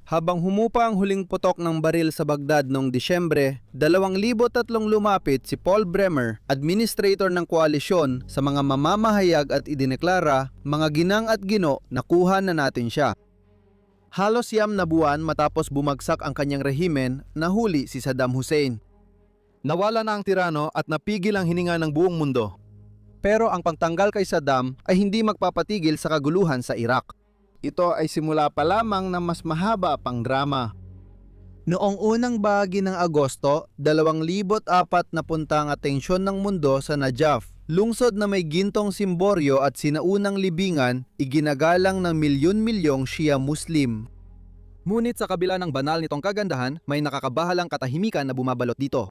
Habang humupa ang huling putok ng baril sa Baghdad noong Disyembre, 2003 lumapit si Paul Bremer, administrator ng koalisyon, sa mga mamamahayag at idineklara, mga ginang at gino, nakuha na natin siya. Halos 9 na buwan matapos bumagsak ang kanyang rehimen, nahuli si Saddam Hussein. Nawala na ang tirano at napigil ang hininga ng buong mundo. Pero ang pagtanggal kay Saddam ay hindi magpapatigil sa kaguluhan sa Iraq. Ito ay simula pa lamang ng mas mahaba pang drama. Noong unang bahagi ng Agosto, 2004 napunta ang atensyon ng mundo sa Najaf, lungsod na may gintong simboryo at sinaunang libingan, iginagalang ng milyon-milyong Shia Muslim. Ngunit sa kabila ng banal nitong kagandahan, may nakakabahalang katahimikan na bumabalot dito.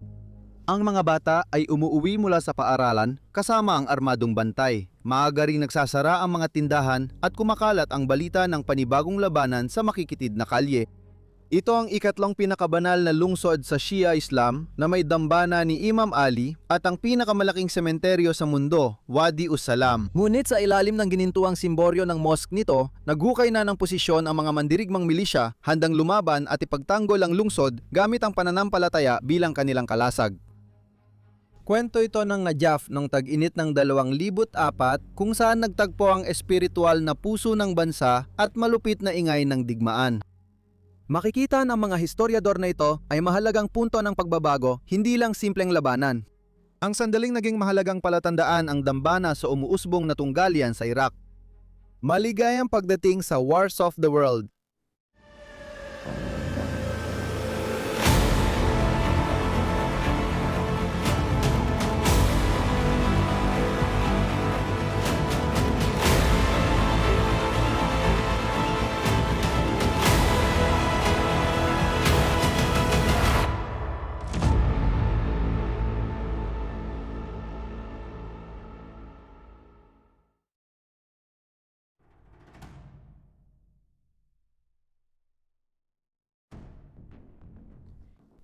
Ang mga bata ay umuuwi mula sa paaralan kasama ang armadong bantay. Maaga ring nagsasara ang mga tindahan at kumakalat ang balita ng panibagong labanan sa makikitid na kalye. Ito ang ikatlong pinakabanal na lungsod sa Shia Islam na may dambana ni Imam Ali at ang pinakamalaking sementeryo sa mundo, Wadi Us-Salam. Ngunit sa ilalim ng ginintuang simboryo ng mosque nito, naghukay na ng posisyon ang mga mandirigmang milisya handang lumaban at ipagtanggol ang lungsod gamit ang pananampalataya bilang kanilang kalasag. Kwento ito ng Najaf noong tag-init ng 2004 kung saan nagtagpo ang espiritual na puso ng bansa at malupit na ingay ng digmaan. Makikita ng mga historiador na ito ay mahalagang punto ng pagbabago, hindi lang simpleng labanan. Ang sandaling naging mahalagang palatandaan ang dambana sa umuusbong na tunggalian sa Iraq. Maligayang pagdating sa Wars of the World.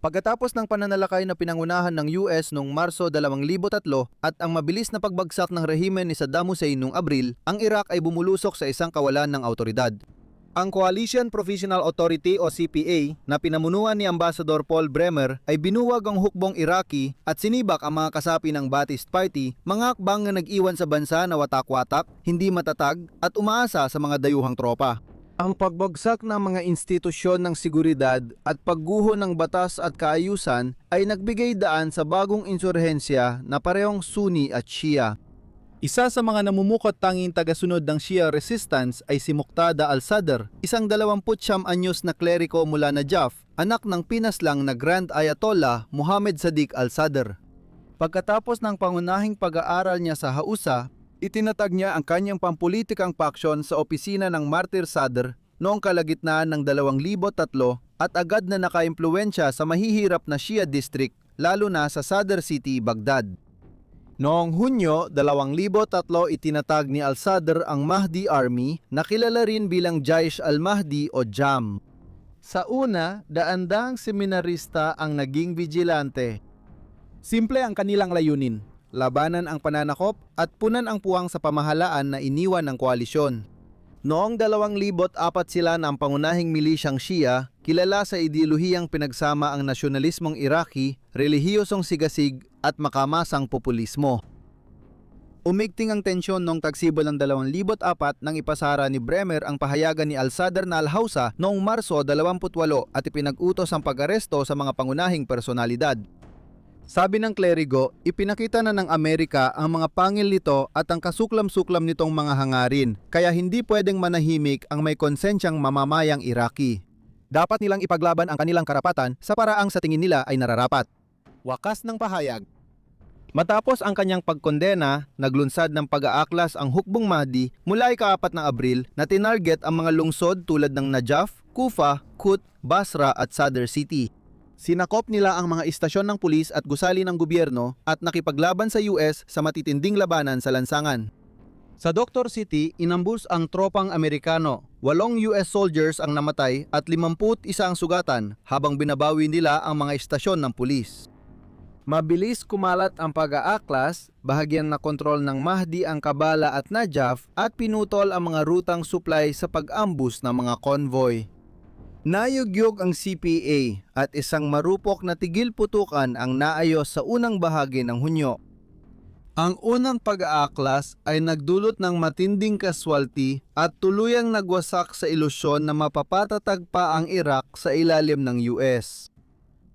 Pagkatapos ng pananalakay na pinangunahan ng US noong Marso 2003 at ang mabilis na pagbagsak ng rehimen ni Saddam Hussein noong Abril, ang Iraq ay bumulusok sa isang kawalan ng autoridad. Ang Coalition Provisional Authority o CPA na pinamunuan ni Ambassador Paul Bremer ay binuwag ang hukbong Iraqi at sinibak ang mga kasapi ng Ba'athist Party, mga hakbang na nag-iwan sa bansa na watak-watak, hindi matatag at umaasa sa mga dayuhang tropa. Ang pagbagsak ng mga institusyon ng seguridad at pagguho ng batas at kaayusan ay nagbigay daan sa bagong insurhensya na parehong Sunni at Shia. Isa sa mga namumukot tanging tagasunod ng Shia resistance ay si Muqtada al-Sadr, isang 29 anyos na kleriko mula Najaf, anak ng pinaslang na Grand Ayatollah Muhammad Sadiq al-Sadr. Pagkatapos ng pangunahing pag-aaral niya sa Hausa, itinatag niya ang kanyang pampulitikang paksyon sa opisina ng Martir Sadr noong kalagitnaan ng 2003 at agad na nakaimpluwensya sa mahihirap na Shia district, lalo na sa Sadr City, Baghdad. Noong Hunyo 2003 itinatag ni al-Sadr ang Mahdi Army na kilala rin bilang Jaish al-Mahdi o JAM. Sa una, daang-daang seminarista ang naging vigilante. Simple ang kanilang layunin: labanan ang pananakop at punan ang puwang sa pamahalaan na iniwan ng koalisyon. Noong 2004 sila na ang pangunahing milisyang Shia, kilala sa ideolohiyang pinagsama ang nasyonalismong Iraqi, relihiyosong sigasig at makamasang populismo. Umigting ang tensyon noong tagsibol ng 2004 nang ipasara ni Bremer ang pahayagan ni al-Sadr na al-Hausa noong Marso 28 at ipinag-utos ang pag-aresto sa mga pangunahing personalidad. Sabi ng klerigo, ipinakita na ng Amerika ang mga pangil nito at ang kasuklam-suklam nitong mga hangarin, kaya hindi pwedeng manahimik ang may konsensyang mamamayang Iraqi. Dapat nilang ipaglaban ang kanilang karapatan sa paraang sa tingin nila ay nararapat. Wakas ng pahayag. Matapos ang kanyang pagkondena, naglunsad ng pag-aaklas ang hukbong Mahdi mula ika-4 ng Abril na tinarget ang mga lungsod tulad ng Najaf, Kufa, Kut, Basra at Sadr City. Sinakop nila ang mga istasyon ng pulis at gusali ng gobyerno at nakipaglaban sa US sa matitinding labanan sa lansangan. Sa Doctor City, inambus ang tropang Amerikano. 8 US soldiers ang namatay at 51 ang sugatan habang binabawi nila ang mga istasyon ng pulis. Mabilis kumalat ang pag-aaklas, bahagyang nakontrol ng Mahdi ang Kabala at Najaf at pinutol ang mga rutang supply sa pag-ambus ng mga convoy. Nayugyog ang CPA at isang marupok na tigil putukan ang naayos sa unang bahagi ng Hunyo. Ang unang pag-aaklas ay nagdulot ng matinding casualty at tuluyang nagwasak sa ilusyon na mapapatatag pa ang Iraq sa ilalim ng US.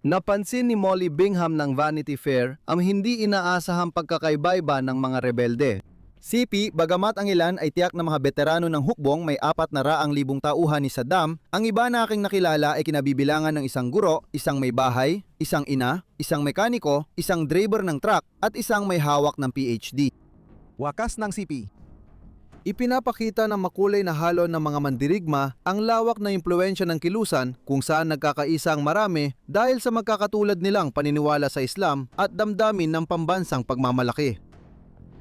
Napansin ni Molly Bingham ng Vanity Fair ang hindi inaasahang pagkakaiba-iba ng mga rebelde. CP, bagamat ang ilan ay tiyak na mga veterano ng hukbong may 400,000 tauhan ni Saddam, ang iba na aking nakilala ay kinabibilangan ng isang guro, isang may bahay, isang ina, isang mekaniko, isang driver ng truck at isang may hawak ng PhD. Wakas ng CP. Ipinapakita ng makulay na halo ng mga mandirigma ang lawak na impluwensya ng kilusan kung saan nagkakaisa ang marami dahil sa magkakatulad nilang paniniwala sa Islam at damdamin ng pambansang pagmamalaki.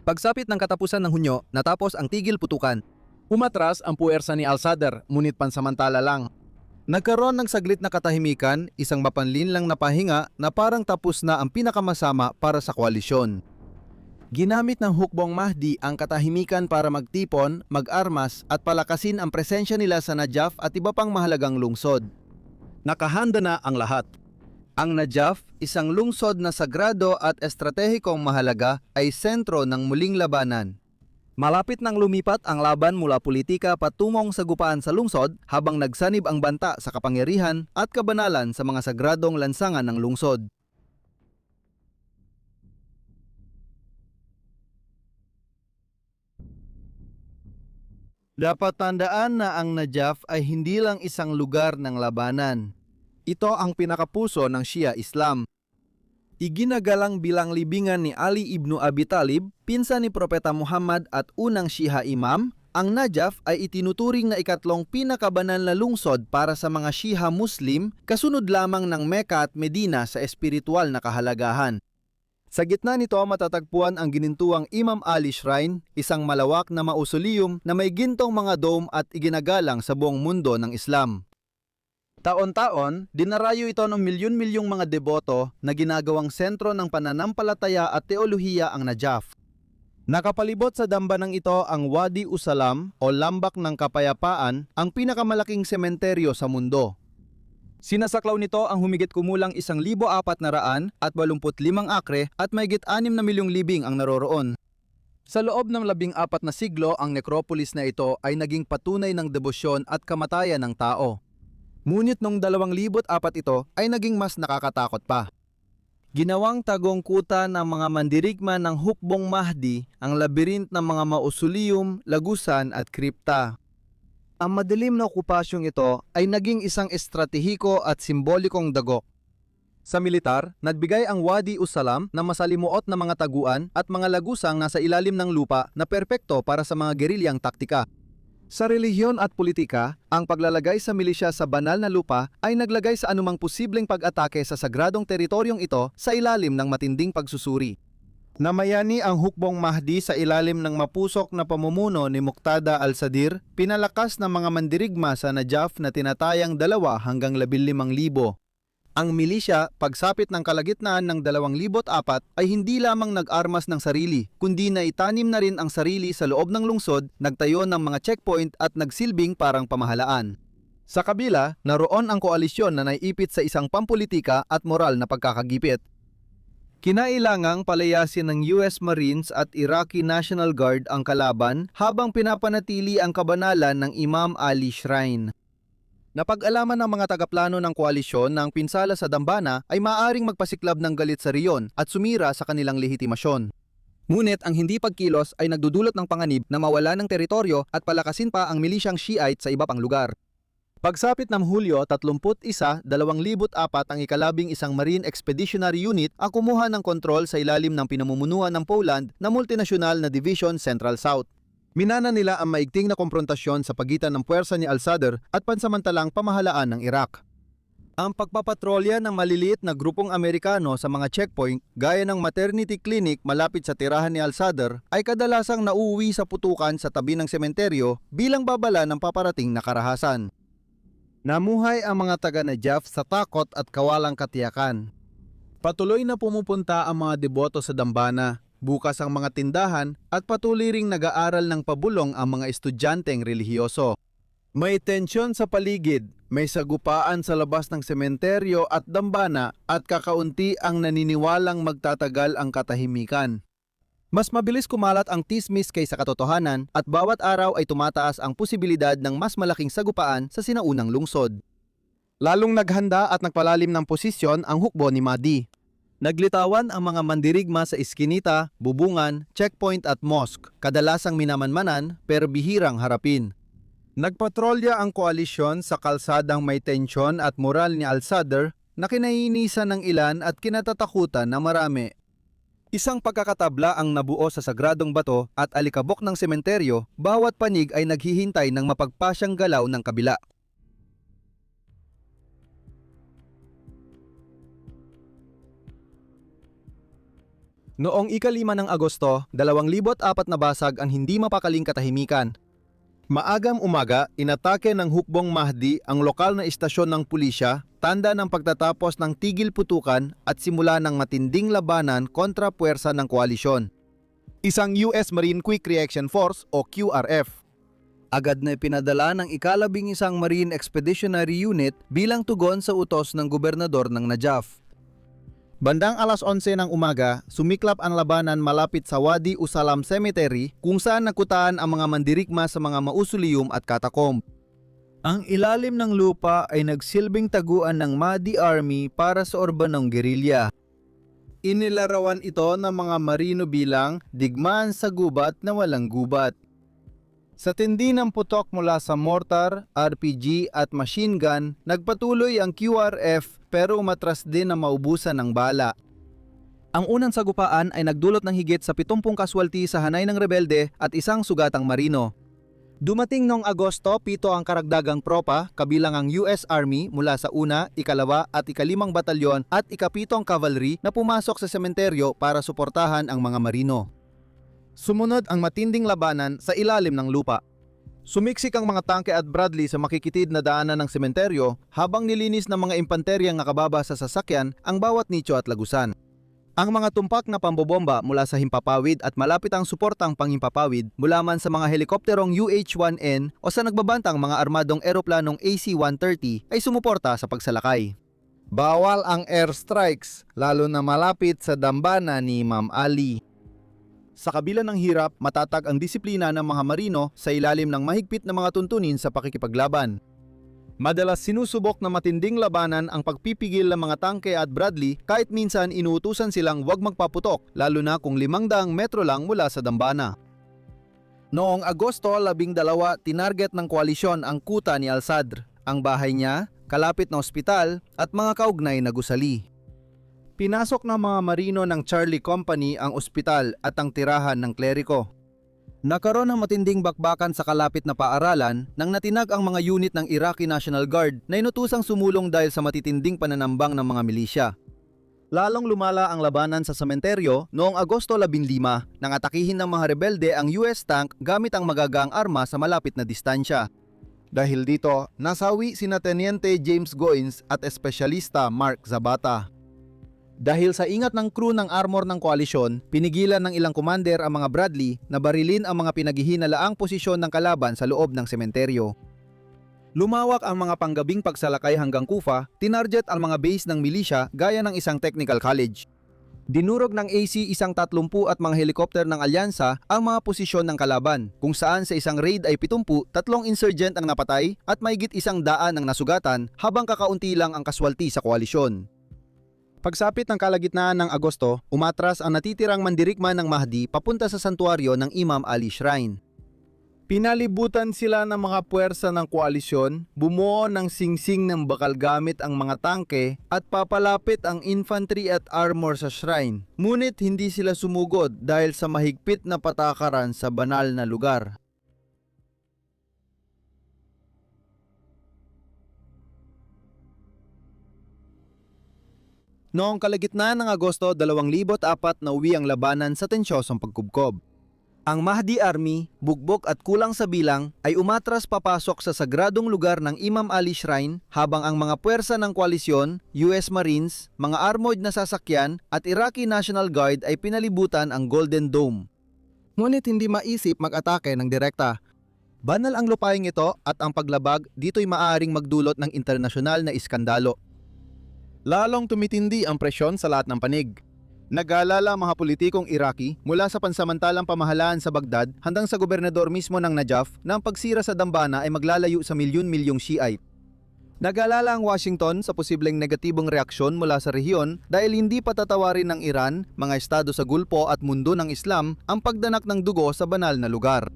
Pagsapit ng katapusan ng Hunyo, natapos ang tigil putukan. Umatras ang puwersa ni al-Sadr, ngunit pansamantala lang. Nagkaroon ng saglit na katahimikan, isang mapanlinlang na pahinga na parang tapos na ang pinakamasama para sa koalisyon. Ginamit ng hukbong Mahdi ang katahimikan para magtipon, mag-armas at palakasin ang presensya nila sa Najaf at iba pang mahalagang lungsod. Nakahanda na ang lahat. Ang Najaf, isang lungsod na sagrado at estratehikong mahalaga, ay sentro ng muling labanan. Malapit nang lumipat ang laban mula politika patungong sagupaan sa lungsod habang nagsanib ang banta sa kapangyarihan at kabanalan sa mga sagradong lansangan ng lungsod. Dapat tandaan na ang Najaf ay hindi lang isang lugar ng labanan. Ito ang pinakapuso ng Shia Islam. Iginagalang bilang libingan ni Ali ibn Abi Talib, pinsan ni Propeta Muhammad at unang Shia Imam, ang Najaf ay itinuturing na ikatlong pinakabanal na lungsod para sa mga Shia Muslim, kasunod lamang ng Mecca at Medina sa espiritual na kahalagahan. Sa gitna nito matatagpuan ang ginintuang Imam Ali Shrine, isang malawak na mausoleum na may gintong mga dome at iginagalang sa buong mundo ng Islam. Taon-taon, dinarayo ito ng milyon-milyong mga deboto na ginagawang sentro ng pananampalataya at teolohiya ang Najaf. Nakapalibot sa dambanang ito ang Wadi Usalam o Lambak ng Kapayapaan, ang pinakamalaking sementeryo sa mundo. Sinasaklaw nito ang humigit kumulang 1,485 akre at mahigit 6 na milyong libing ang naroroon. Sa loob ng 14 na siglo, ang necropolis na ito ay naging patunay ng debosyon at kamatayan ng tao. Ngunit noong 2004 ito ay naging mas nakakatakot pa. Ginawang tagongkuta ng mga mandirigma ng hukbong Mahdi ang labirint ng mga mausoleum, lagusan at kripta. Ang madilim na okupasyong ito ay naging isang estratehiko at simbolikong dagok. Sa militar, nagbigay ang Wadi Usalam na masalimuot na mga taguan at mga lagusang nasa ilalim ng lupa na perpekto para sa mga gerilyang taktika. Sa relihiyon at politika, ang paglalagay sa milisya sa banal na lupa ay naglagay sa anumang posibleng pag-atake sa sagradong teritoryong ito sa ilalim ng matinding pagsusuri. Namayani ang hukbong Mahdi sa ilalim ng mapusok na pamumuno ni Muqtada al-Sadir, pinalakas ng mga mandirigma sa Najaf na tinatayang 2 hanggang 15,000. Ang milisya, pagsapit ng kalagitnaan ng 2004 ay hindi lamang nag-armas ng sarili, kundi naitanim na rin ang sarili sa loob ng lungsod, nagtayo ng mga checkpoint at nagsilbing parang pamahalaan. Sa kabila, naroon ang koalisyon na naiipit sa isang pampolitika at moral na pagkakagipit. Kinailangang palayasin ng US Marines at Iraqi National Guard ang kalaban habang pinapanatili ang kabanalan ng Imam Ali Shrine. Napag-alaman ng mga tagaplano ng koalisyon na ang pinsala sa Dambana ay maaaring magpasiklab ng galit sa riyon at sumira sa kanilang lehitimasyon. Ngunit ang hindi pagkilos ay nagdudulot ng panganib na mawala ng teritoryo at palakasin pa ang milisyang Shiite sa iba pang lugar. Pagsapit ng Hulyo 31, 2004 ang ikalabing isang Marine Expeditionary Unit ang kumuha ng kontrol sa ilalim ng pinamumunuan ng Poland na multinasyonal na Division Central South. Minana nila ang maigting na komprontasyon sa pagitan ng puwersa ni al-Sadr at pansamantalang pamahalaan ng Iraq. Ang pagpapatrolya ng maliliit na grupong Amerikano sa mga checkpoint gaya ng maternity clinic malapit sa tirahan ni al-Sadr ay kadalasang nauuwi sa putukan sa tabi ng sementeryo bilang babala ng paparating na karahasan. Namuhay ang mga taga-Najaf sa takot at kawalang katiyakan. Patuloy na pumupunta ang mga deboto sa Dambana, bukas ang mga tindahan at patuloy ring nag-aaral ng pabulong ang mga estudyanteng relihiyoso. May tensyon sa paligid, May sagupaan sa labas ng sementeryo at dambana at kakaunti ang naniniwalang magtatagal ang katahimikan. Mas mabilis kumalat ang tismis kaysa katotohanan at bawat araw ay tumataas ang posibilidad ng mas malaking sagupaan sa sinaunang lungsod. Lalong naghanda at nagpalalim ng posisyon ang hukbo ni Mahdi. Naglitawan ang mga mandirigma sa iskinita, bubungan, checkpoint at mosque, kadalasang minamanmanan pero bihirang harapin. Nagpatrolya ang koalisyon sa kalsadang may tensyon at moral ni Al-Sadr na kinainisan ng ilan at kinatatakutan ng marami. Isang pagkakatabla ang nabuo sa sagradong bato at alikabok ng sementeryo, bawat panig ay naghihintay ng mapagpasyang galaw ng kabila. Noong ika-5 ng Agosto, 2,004 na basag ang hindi mapakaling katahimikan. Maagang umaga, inatake ng hukbong Mahdi ang lokal na istasyon ng pulisya, tanda ng pagtatapos ng tigil putukan at simula ng matinding labanan kontra puwersa ng koalisyon. Isang US Marine Quick Reaction Force o QRF. Agad na ipinadala ng ika-11 Marine Expeditionary Unit bilang tugon sa utos ng gobernador ng Najaf. Bandang alas 11 ng umaga, sumiklap ang labanan malapit sa Wadi Usalam Cemetery kung saan nakutaan ang mga mandirigma sa mga mausoleum at katakomb. Ang ilalim ng lupa ay nagsilbing taguan ng Mahdi Army para sa urbanong gerilya. Inilarawan ito ng mga marino bilang digmaan sa gubat na walang gubat. Sa tindi ng putok mula sa mortar, RPG at machine gun, nagpatuloy ang QRF pero umatras din na maubusan ng bala. Ang unang sagupaan ay nagdulot ng higit sa 70 kaswalti sa hanay ng rebelde at isang sugatang marino. Dumating noong Agosto, 7 ang karagdagang tropa kabilang ang US Army mula sa 1, 2 at 5 batalyon at 7 cavalry na pumasok sa sementeryo para suportahan ang mga marino. Sumunod ang matinding labanan sa ilalim ng lupa. Sumiksik ang mga tangke at Bradley sa makikitid na daanan ng sementeryo habang nilinis ng mga impanteryang nakababa sa sasakyan ang bawat nicho at lagusan. Ang mga tumpak na pambobomba mula sa himpapawid at malapit ang suportang panghimpapawid mula man sa mga helikopterong UH-1N o sa nagbabantang mga armadong eroplanong AC-130 ay sumuporta sa pagsalakay. Bawal ang airstrikes lalo na malapit sa dambana ni Imam Ali. Sa kabila ng hirap, matatag ang disiplina ng mga marino sa ilalim ng mahigpit na mga tuntunin sa pakikipaglaban. Madalas sinusubok na matinding labanan ang pagpipigil ng mga tangke at Bradley kahit minsan inuutusan silang huwag magpaputok lalo na kung 500 metro lang mula sa dambana. Noong Agosto 12, tinarget ng koalisyon ang kuta ni Al-Sadr, ang bahay niya, kalapit na ospital at mga kaugnay na gusali. Pinasok ng mga marino ng Charlie Company ang ospital at ang tirahan ng kleriko. Nakaroon ng matinding bakbakan sa kalapit na paaralan nang natinag ang mga unit ng Iraqi National Guard na inutusang sumulong dahil sa matitinding pananambang ng mga milisya. Lalong lumala ang labanan sa sementeryo noong Agosto 15 nang atakihin ng mga rebelde ang US tank gamit ang magagaang arma sa malapit na distansya. Dahil dito, nasawi sina Teniente James Goins at espesyalista Mark Zabata. Dahil sa ingat ng crew ng armor ng koalisyon, pinigilan ng ilang commander ang mga Bradley na barilin ang mga pinaghihinalaang posisyon ng kalaban sa loob ng sementeryo. Lumawak ang mga panggabing pagsalakay hanggang Kufa, tinarget ang mga base ng milisya gaya ng isang technical college. Dinurog ng AC-130 at mga helikopter ng alyansa ang mga posisyon ng kalaban, kung saan sa isang raid ay 70, 3 insurgent ang napatay at mahigit 100 ang nasugatan habang kakaunti lang ang kaswalti sa koalisyon. Pagsapit ng kalagitnaan ng Agosto, umatras ang natitirang mandirigma ng Mahdi papunta sa santuaryo ng Imam Ali Shrine. Pinalibutan sila ng mga puwersa ng koalisyon, bumuo ng singsing ng bakal gamit ang mga tangke at papalapit ang infantry at armor sa shrine. Ngunit hindi sila sumugod dahil sa mahigpit na patakaran sa banal na lugar. Noong kalagitnaan ng Agosto 2004 nauwi ang labanan sa tensyosong pagkubkob. Ang Mahdi Army, bugbog at kulang sa bilang ay umatras papasok sa sagradong lugar ng Imam Ali Shrine habang ang mga puwersa ng koalisyon, US Marines, mga armored na sasakyan at Iraqi National Guard ay pinalibutan ang Golden Dome. Ngunit hindi maisip mag-atake ng direkta. Banal ang lupaing ito at ang paglabag dito'y maaaring magdulot ng internasyonal na iskandalo. Lalong tumitindi ang presyon sa lahat ng panig. Nag-aalala ang mga politikong Iraqi mula sa pansamantalang pamahalaan sa Baghdad hanggang sa gobernador mismo ng Najaf na ang pagsira sa dambana ay maglalayo sa milyon-milyong Shiite. Nag-aalala ang Washington sa posibleng negatibong reaksyon mula sa rehiyon dahil hindi patatawarin ng Iran, mga estado sa Gulpo at mundo ng Islam ang pagdanak ng dugo sa banal na lugar.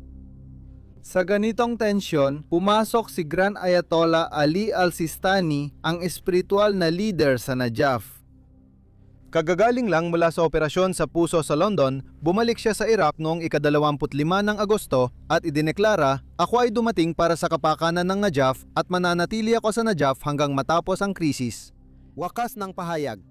Sa ganitong tensyon, pumasok si Grand Ayatollah Ali al-Sistani, ang espiritual na leader sa Najaf. Kagagaling lang mula sa operasyon sa puso sa London, bumalik siya sa Iraq noong ika-25 ng Agosto at idineklara, "Ako ay dumating para sa kapakanan ng Najaf at mananatili ako sa Najaf hanggang matapos ang krisis." Wakas ng pahayag.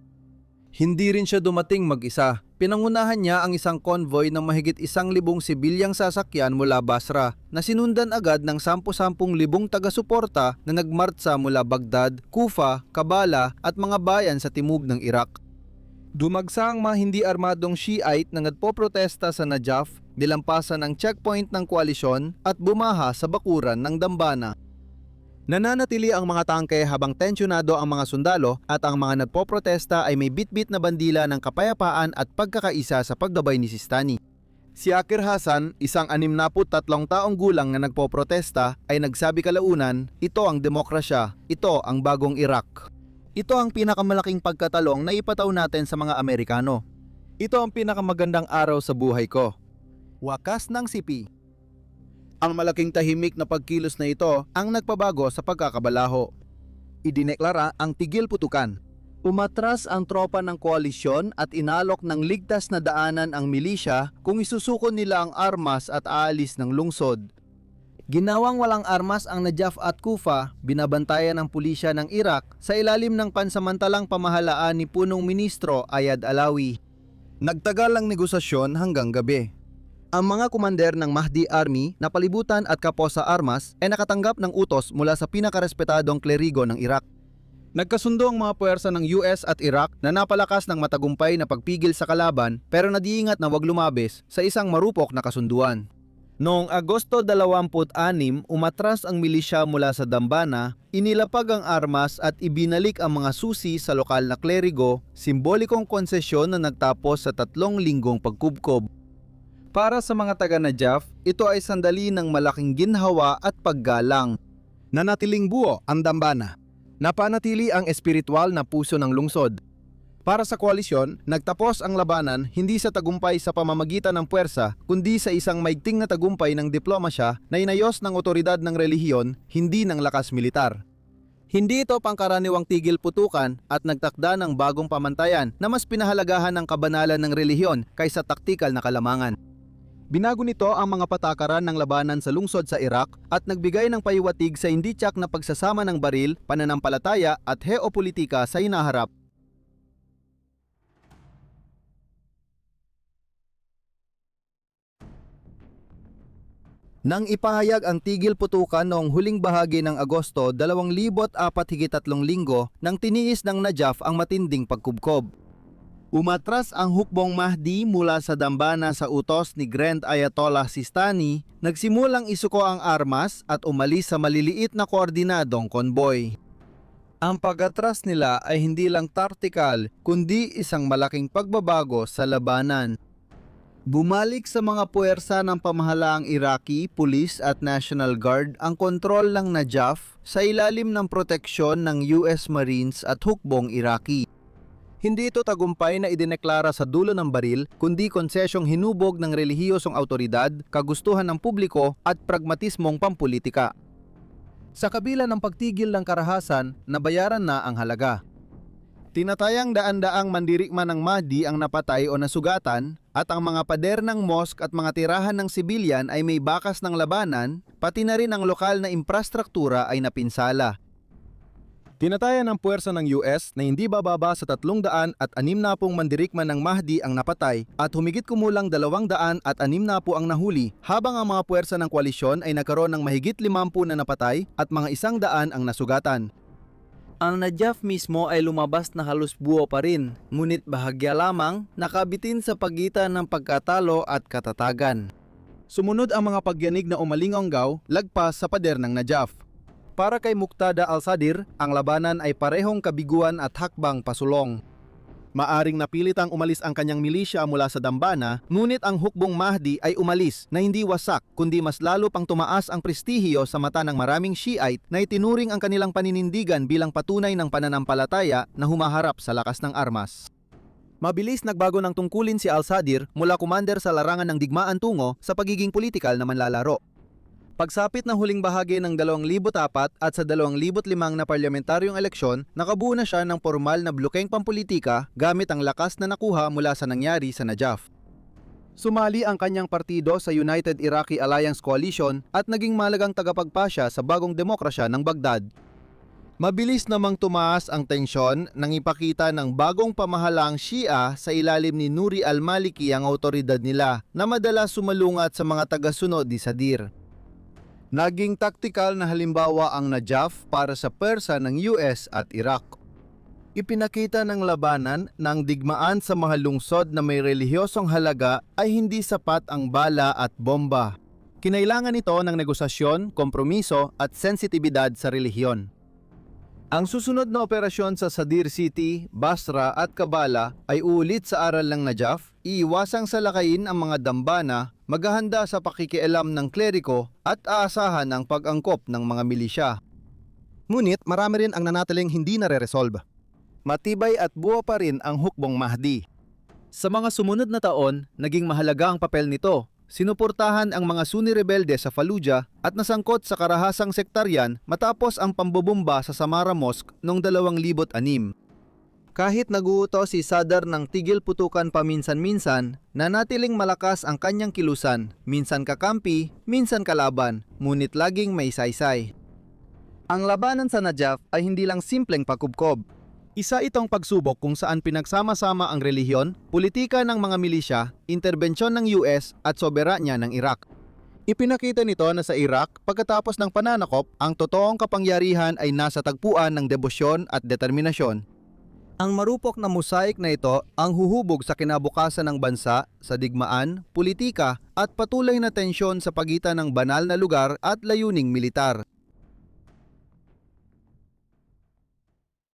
Hindi rin siya dumating mag-isa. Pinangunahan niya ang isang convoy ng mahigit 1,000 sibilyang sasakyan mula Basra na sinundan agad ng 10,000 taga-suporta na nagmartsa mula Baghdad, Kufa, Kabala at mga bayan sa timog ng Iraq. Dumagsa ang mga hindi armadong Shiite na nagpoprotesta sa Najaf, nilampasan ang checkpoint ng koalisyon at bumaha sa bakuran ng dambana. Nananatili ang mga tangke habang tensyonado ang mga sundalo at ang mga nagpoprotesta ay may bitbit na bandila ng kapayapaan at pagkakaisa sa paggabay ni Sistani. Si Akir Hassan, isang 63 taong gulang na nagpoprotesta, ay nagsabi kalaunan, "Ito ang demokrasya, ito ang bagong Iraq. Ito ang pinakamalaking pagkatalong na ipataw natin sa mga Amerikano. Ito ang pinakamagandang araw sa buhay ko." Wakas ng sipi. Ang malaking tahimik na pagkilos na ito ang nagpabago sa pagkakabalaho. Idineklara ang tigil putukan. Umatras ang tropa ng koalisyon at inalok ng ligtas na daanan ang milisya kung isusuko nila ang armas at aalis ng lungsod. Ginawang walang armas ang Najaf at Kufa, binabantayan ng pulisya ng Iraq sa ilalim ng pansamantalang pamahalaan ni punong ministro Ayad Alawi. Nagtagal ang negosasyon hanggang gabi. Ang mga kumander ng Mahdi Army na palibutan at kapos sa armas ay nakatanggap ng utos mula sa pinakarespetadong klerigo ng Iraq. Nagkasundo ang mga puwersa ng US at Iraq na napalakas ng matagumpay na pagpigil sa kalaban pero nadiingat na wag lumabis sa isang marupok na kasunduan. Noong Agosto 26, umatras ang milisya mula sa dambana, inilapag ang armas at ibinalik ang mga susi sa lokal na klerigo, simbolikong konsesyon na nagtapos sa 3 linggong pagkubkob. Para sa mga taga-Najaf, ito ay sandali ng malaking ginhawa at paggalang. Nanatiling buo ang dambana. Napanatili ang espiritual na puso ng lungsod. Para sa koalisyon, nagtapos ang labanan hindi sa tagumpay sa pamamagitan ng puwersa, kundi sa isang maigting na tagumpay ng diplomasya na inayos ng otoridad ng relihiyon, hindi ng lakas militar. Hindi ito pangkaraniwang tigil putukan at nagtakda ng bagong pamantayan na mas pinahalagahan ng kabanalan ng relihiyon kaysa taktikal na kalamangan. Binago nito ang mga patakaran ng labanan sa lungsod sa Iraq at nagbigay ng payuwatig sa hindi tiyak na pagsasama ng baril, pananampalataya at heopolitika sa hinaharap. Nang ipahayag ang tigil putukan noong huling bahagi ng Agosto 2004 higit 3 linggo nang tiniis ng Najaf ang matinding pagkubkob. Umatras ang hukbong Mahdi mula sa dambana sa utos ni Grand Ayatollah Sistani, nagsimulang isuko ang armas at umalis sa maliliit na koordinadong konboy. Ang pag-atras nila ay hindi lang taktikal kundi isang malaking pagbabago sa labanan. Bumalik sa mga puwersa ng pamahalaang Iraqi, Police at National Guard ang kontrol ng Najaf sa ilalim ng proteksyon ng US Marines at hukbong Iraqi. Hindi ito tagumpay na idineklara sa dulo ng baril, kundi konsesyong hinubog ng relihiyosong autoridad, kagustuhan ng publiko at pragmatismong pampulitika. Sa kabila ng pagtigil ng karahasan, nabayaran na ang halaga. Tinatayang daan-daang mandirigma ng Mahdi ang napatay o nasugatan at ang mga pader ng mosque at mga tirahan ng sibilyan ay may bakas ng labanan, pati na rin ang lokal na infrastruktura ay napinsala. Tinatayan ng puwersa ng US na hindi bababa sa 360 mandirigma ng Mahdi ang napatay at humigit kumulang 260 ang nahuli, habang ang mga puwersa ng koalisyon ay nagkaroon ng mahigit 50 na napatay at mga 100 ang nasugatan. Ang Najaf mismo ay lumabas na halos buo pa rin, ngunit bahagya lamang nakabitin sa pagitan ng pagkatalo at katatagan. Sumunod ang mga pagyanig na umalingonggaw lagpas sa pader ng Najaf. Para kay Muqtada al-Sadr, ang labanan ay parehong kabiguan at hakbang pasulong. Maaring napilitang umalis ang kanyang milisya mula sa dambana, ngunit ang hukbong Mahdi ay umalis na hindi wasak kundi mas lalo pang tumaas ang prestihiyo sa mata ng maraming Shiite na itinuring ang kanilang paninindigan bilang patunay ng pananampalataya na humaharap sa lakas ng armas. Mabilis nagbago ng tungkulin si al-Sadr mula commander sa larangan ng digmaan tungo sa pagiging politikal na manlalaro. Pagsapit ng huling bahagi ng 2004 at sa 2005 na parlamentaryong eleksyon, nakabuo na siya ng formal na blokeng pampolitika gamit ang lakas na nakuha mula sa nangyari sa Najaf. Sumali ang kanyang partido sa United Iraqi Alliance Coalition at naging malagang tagapagpasya sa bagong demokrasya ng Baghdad. Mabilis namang tumaas ang tensyon nang ipakita ng bagong pamahalaang Shia sa ilalim ni Nuri al-Maliki ang autoridad nila na madalas sumalungat sa mga tagasunod ni Sadr. Naging taktikal na halimbawa ang Najaf para sa persa ng US at Iraq. Ipinakita ng labanan na ang digmaan sa mga lungsod na may relihiyosong halaga ay hindi sapat ang bala at bomba. Kinailangan ito ng negosasyon, kompromiso at sensitibidad sa relihiyon. Ang susunod na operasyon sa Sadr City, Basra at Kabala ay uulit sa aral ng Najaf, iiwasang salakayin ang mga dambana, maghahanda sa pakikialam ng kleriko at aasahan ang pag-angkop ng mga milisya. Ngunit marami rin ang nanatiling hindi nare-resolve. Matibay at buo pa rin ang hukbong Mahdi. Sa mga sumunod na taon, naging mahalaga ang papel nito. Sinuportahan ang mga Sunni rebelde sa Fallujah at nasangkot sa karahasang sektaryan matapos ang pambobomba sa Samara Mosque noong 2006. Kahit naguutos si Sadr ng tigil putukan paminsan-minsan, nanatiling malakas ang kanyang kilusan, minsan kakampi, minsan kalaban, ngunit laging may saysay. Ang labanan sa Najaf ay hindi lang simpleng pagkubkob. Isa itong pagsubok kung saan pinagsama-sama ang relihiyon, politika ng mga milisya, interbensyon ng US at soberanya ng Iraq. Ipinakita nito na sa Iraq, pagkatapos ng pananakop, ang totoong kapangyarihan ay nasa tagpuan ng debosyon at determinasyon. Ang marupok na mosaic na ito ang huhubog sa kinabukasan ng bansa, sa digmaan, politika at patuloy na tensyon sa pagitan ng banal na lugar at layuning militar.